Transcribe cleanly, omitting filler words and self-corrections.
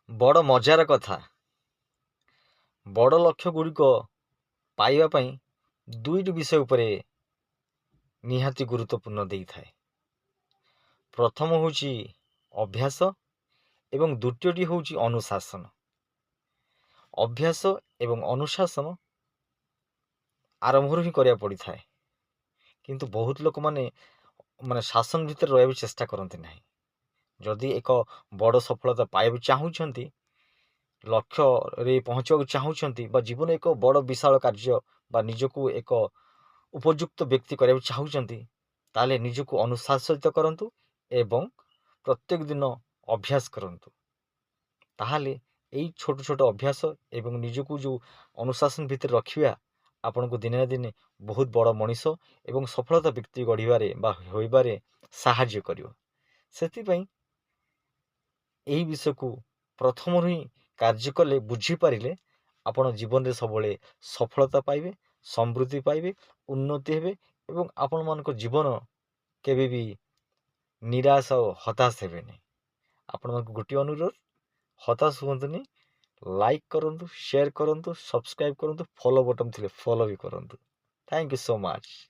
ବଡ଼ ମଜାର କଥା, ବଡ଼ ଲକ୍ଷ୍ୟ ଗୁଡ଼ିକ ପାଇବା ପାଇଁ ଦୁଇଟି ବିଷୟ ଉପରେ ନିହାତି ଗୁରୁତ୍ୱପୂର୍ଣ୍ଣ ଦେଇଥାଏ। ପ୍ରଥମ ହେଉଛି ଅଭ୍ୟାସ ଏବଂ ଦ୍ୱିତୀୟଟି ହେଉଛି ଅନୁଶାସନ। ଅଭ୍ୟାସ ଏବଂ ଅନୁଶାସନ ଆରମ୍ଭରୁ ହିଁ କରିବାକୁ ପଡ଼ିଥାଏ, କିନ୍ତୁ ବହୁତ ଲୋକମାନେ ଶାସନ ଭିତରେ ରହିବାକୁ ଚେଷ୍ଟା କରନ୍ତି ନାହିଁ। ଯଦି ଏକ ବଡ଼ ସଫଳତା ପାଇବାକୁ ଚାହୁଁଛନ୍ତି, ଲକ୍ଷ୍ୟରେ ପହଞ୍ଚିବାକୁ ଚାହୁଁଛନ୍ତି ବା ଜୀବନ ଏକ ବଡ଼ ବିଶାଳ କାର୍ଯ୍ୟ ବା ନିଜକୁ ଏକ ଉପଯୁକ୍ତ ବ୍ୟକ୍ତି କରିବାକୁ ଚାହୁଁଛନ୍ତି, ତାହେଲେ ନିଜକୁ ଅନୁଶାସିତ କରନ୍ତୁ ଏବଂ ପ୍ରତ୍ୟେକ ଦିନ ଅଭ୍ୟାସ କରନ୍ତୁ। ତାହେଲେ ଏଇ ଛୋଟ ଛୋଟ ଅଭ୍ୟାସ ଏବଂ ନିଜକୁ ଯେଉଁ ଅନୁଶାସନ ଭିତରେ ରଖିବା ଆପଣଙ୍କୁ ଦିନେ ନା ଦିନେ ବହୁତ ବଡ଼ ମଣିଷ ଏବଂ ସଫଳତା ବ୍ୟକ୍ତି ଗଢ଼ିବାରେ ବା ହୋଇବାରେ ସାହାଯ୍ୟ କରିବ। ସେଥିପାଇଁ ଏହି ବିଷୟକୁ ପ୍ରଥମରୁ ହିଁ କାର୍ଯ୍ୟ କଲେ, ବୁଝିପାରିଲେ ଆପଣ ଜୀବନରେ ସବୁବେଳେ ସଫଳତା ପାଇବେ, ସମୃଦ୍ଧି ପାଇବେ, ଉନ୍ନତି ହେବେ ଏବଂ ଆପଣମାନଙ୍କ ଜୀବନ କେବେ ବି ନିରାଶ ଆଉ ହତାଶ ହେବେନି। ଆପଣମାନଙ୍କୁ ଗୋଟିଏ ଅନୁରୋଧ, ହତାଶ ହୁଅନ୍ତୁନି, ଲାଇକ୍ କରନ୍ତୁ, ସେୟାର କରନ୍ତୁ, ସବସ୍କ୍ରାଇବ୍ କରନ୍ତୁ, ଫଲୋ ବଟନ୍ ଥିଲେ ଫଲୋ ବି କରନ୍ତୁ। Thank you so much.